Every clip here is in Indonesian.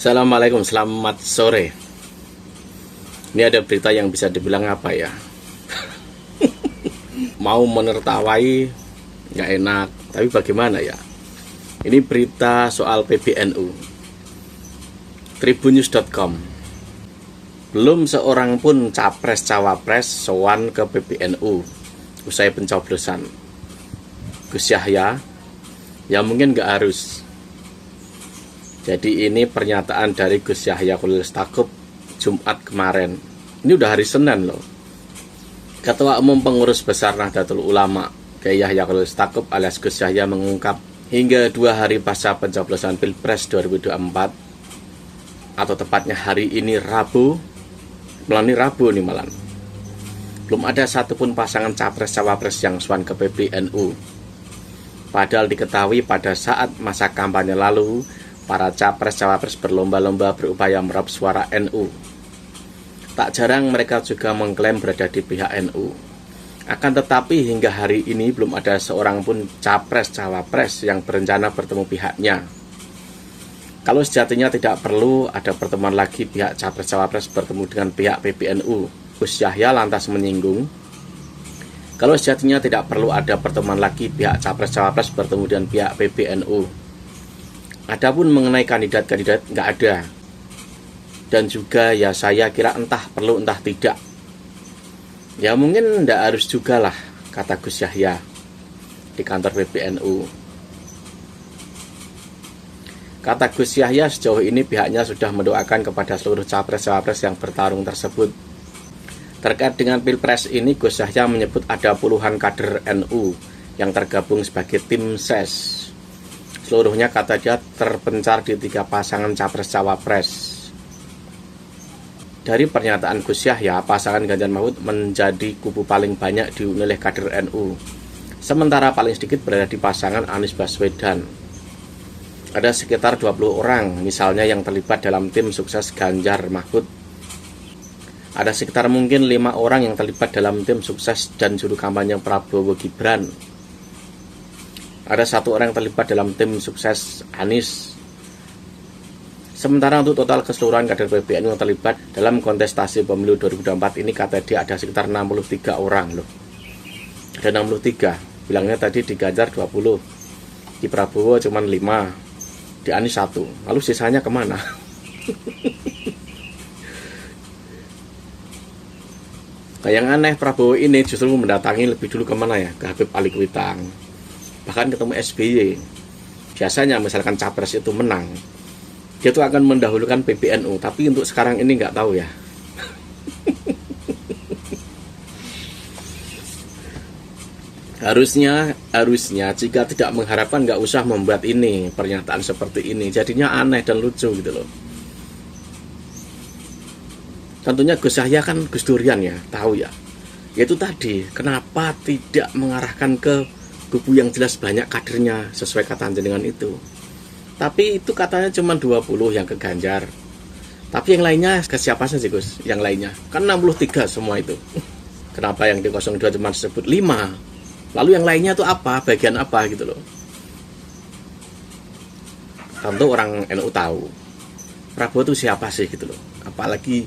Assalamualaikum, selamat sore. Ini ada berita yang bisa dibilang apa ya? Mau menertawai nggak enak, tapi bagaimana ya? Ini berita soal PBNU. Tribunnews.com. Belum seorang pun capres-cawapres sowan ke PBNU usai pencoblosan. Gus Yahya, ya mungkin nggak harus. Jadi ini pernyataan dari Gus Yahya Khalil Stakuf Jumat kemarin. Ini udah hari Senin loh. Ketua Umum Pengurus Besar Nahdlatul Ulama Kiai Yahya Khalil Stakuf alias Gus Yahya mengungkap hingga 2 hari pasca pencoblosan Pilpres 2024 atau tepatnya hari ini Rabu, nih malam, belum ada satupun pasangan capres-cawapres yang sowan ke PBNU. Padahal diketahui pada saat masa kampanye lalu para capres-cawapres berlomba-lomba berupaya meraup suara NU. Tak jarang mereka juga mengklaim berada di pihak NU. Akan tetapi hingga hari ini belum ada seorang pun capres-cawapres yang berencana bertemu pihaknya. Kalau sejatinya tidak perlu ada pertemuan lagi pihak capres-cawapres bertemu dengan pihak PBNU, Gus Yahya lantas menyinggung, kalau sejatinya tidak perlu ada pertemuan lagi pihak capres-cawapres bertemu dengan pihak PBNU. Adapun mengenai kandidat-kandidat nggak ada. Dan juga ya saya kira entah perlu entah tidak. Ya mungkin nggak harus juga lah, kata Gus Yahya di kantor PBNU. Kata Gus Yahya sejauh ini pihaknya sudah mendoakan kepada seluruh capres-cawapres yang bertarung tersebut. Terkait dengan Pilpres ini, Gus Yahya menyebut ada puluhan kader NU yang tergabung sebagai tim SES. Seluruhnya kata dia terpencar di 3 pasangan capres-cawapres. Dari pernyataan Gus Yahya, pasangan Ganjar Mahfud menjadi kubu paling banyak dihuni oleh kader NU. Sementara paling sedikit berada di pasangan Anies Baswedan. Ada sekitar 20 orang misalnya yang terlibat dalam tim sukses Ganjar Mahfud. Ada sekitar mungkin 5 orang yang terlibat dalam tim sukses dan juru kampanye Prabowo Gibran. Ada 1 orang yang terlibat dalam tim sukses Anies. Sementara untuk total keseluruhan kader PBNU yang terlibat dalam kontestasi pemilu 2024 ini kata dia ada sekitar 63 orang loh. Ada 63. Bilangnya tadi di Ganjar 20. Di Prabowo cuma 5. Di Anies 1. Lalu sisanya kemana? Yang aneh, Prabowo ini justru mendatangi lebih dulu kemana ya? Ke Habib Alikwitang. Bahkan ketemu SBY. Biasanya misalkan capres itu menang, dia itu akan mendahulukan PBNU. Tapi untuk sekarang ini nggak tahu ya. Harusnya jika tidak mengharapkan nggak usah membuat ini pernyataan seperti ini. Jadinya aneh dan lucu gitu loh. Tentunya Gus Yahya kan Gus Durian ya, tahu ya. Yaitu tadi, kenapa tidak mengarahkan ke kubu yang jelas banyak kadernya sesuai kata jenengan itu. Tapi itu katanya cuma 20 yang ke Ganjar. Tapi yang lainnya ke siapa saja Gus? Yang lainnya kan 63 semua itu. Kenapa yang di 02 cuma disebut 5? Lalu yang lainnya itu apa? Bagian apa gitu loh. Tentu orang NU tahu Prabowo itu siapa sih gitu loh. Apalagi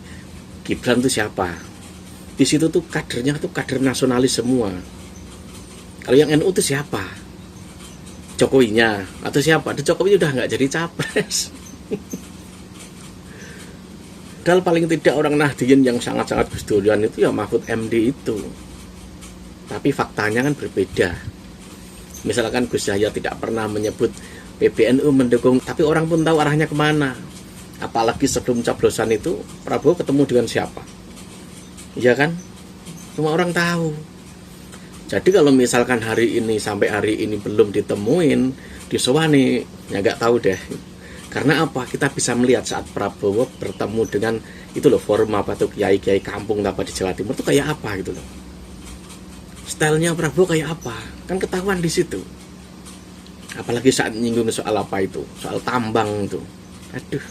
Gibran itu siapa? Di situ tuh kadernya tuh kader nasionalis semua. Kalau yang NU itu siapa? Jokowinya atau siapa? Jokowi udah nggak jadi capres. Padahal paling tidak orang Nahdien yang sangat-sangat Gus Durian itu ya Mahfud MD itu. Tapi faktanya kan berbeda. Misalkan Gus Yahya tidak pernah menyebut PBNU mendukung, tapi orang pun tahu arahnya kemana. Apalagi sebelum coblosan itu Prabowo ketemu dengan siapa? Iya kan? Semua orang tahu. Jadi kalau misalkan hari ini sampai hari ini belum ditemuin, disowani, ya nggak tahu deh. Karena apa? Kita bisa melihat saat Prabowo bertemu dengan itu loh, forum apa tuh kiai-kiai kampung apa di Jawa Timur itu kayak apa gitu loh. Stylenya Prabowo kayak apa? Kan ketahuan di situ. Apalagi saat nyinggung soal apa itu, soal tambang itu. Aduh.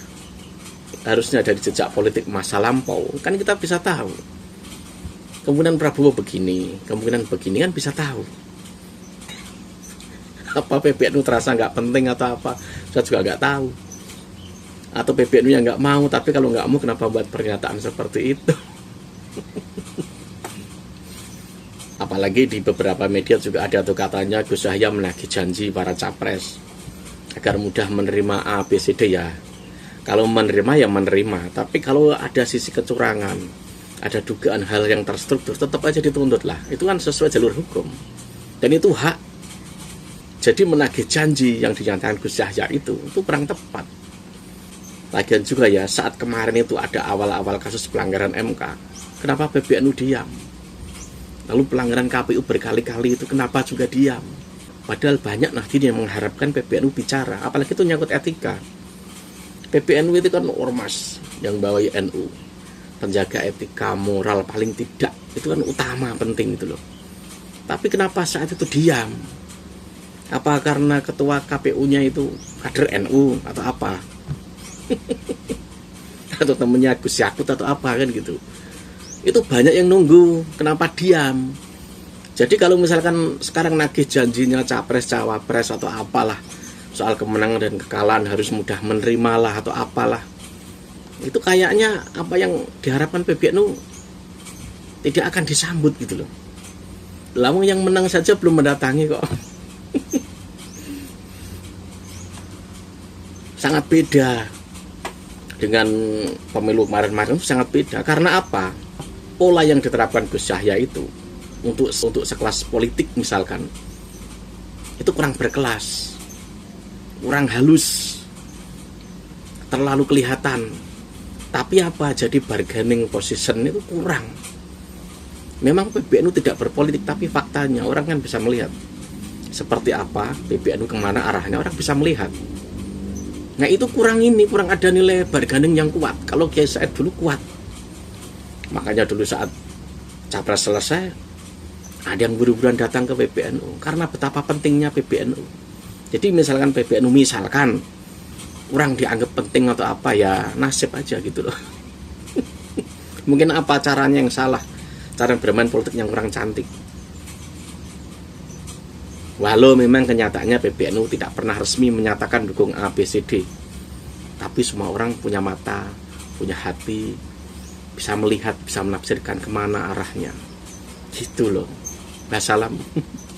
Harusnya dari jejak politik masa lampau kan kita bisa tahu. Kemudian Prabowo begini, kemungkinan begini kan bisa tahu. Apa PBNU terasa nggak penting atau apa, saya juga nggak tahu. Atau PBNU yang nggak mau, tapi kalau nggak mau kenapa buat pernyataan seperti itu? Apalagi di beberapa media juga ada tuh katanya Gus Yahya menagih janji para capres agar mudah menerima A, B, C, D ya. Kalau menerima ya menerima, tapi kalau ada sisi kecurangan, ada dugaan hal yang terstruktur, tetap aja dituntut lah. Itu kan sesuai jalur hukum. Dan itu hak. Jadi menagih janji yang dinyatakan Gus Yahya itu kurang tepat. Lagian juga ya, saat kemarin itu ada awal-awal kasus pelanggaran MK, kenapa PBNU diam? Lalu pelanggaran KPU berkali-kali itu kenapa juga diam? Padahal banyak nahdien yang mengharapkan PBNU bicara, apalagi itu nyangkut etika. PBNU itu kan ormas yang bawa NU, penjaga etika moral paling tidak, itu kan utama, penting itu loh. Tapi kenapa saat itu diam? Apa karena ketua KPU-nya itu kader NU atau apa? Atau temennya Gus Yakut atau apa kan gitu. Itu banyak yang nunggu, kenapa diam? Jadi kalau misalkan sekarang nagih janjinya capres, cawapres atau apalah, soal kemenangan dan kekalahan harus mudah menerima lah atau apalah, itu kayaknya apa yang diharapkan PBNU tidak akan disambut gitu loh. Lalu yang menang saja belum mendatangi kok. Sangat beda dengan pemilu kemarin-kemarin, sangat beda. Karena apa? Pola yang diterapkan Gus Yahya itu untuk sekelas politik misalkan, itu kurang berkelas, kurang halus, terlalu kelihatan. Tapi apa? Jadi bargaining position itu kurang. Memang PBNU tidak berpolitik, tapi faktanya orang kan bisa melihat seperti apa PBNU, kemana arahnya, orang bisa melihat. Nah itu kurang ada nilai bargaining yang kuat. Kalau Kiai Said dulu kuat. Makanya dulu saat capres selesai, ada yang buru-buruan datang ke PBNU karena betapa pentingnya PBNU. Jadi misalkan PBNU kurang dianggap penting atau apa, ya nasib aja gitu loh. Mungkin apa caranya yang salah, cara bermain politik yang kurang cantik. Walau memang kenyataannya PBNU tidak pernah resmi menyatakan dukung A, B, C, D, tapi semua orang punya mata, punya hati, bisa melihat, bisa menafsirkan kemana arahnya. Gitu loh. Wassalam.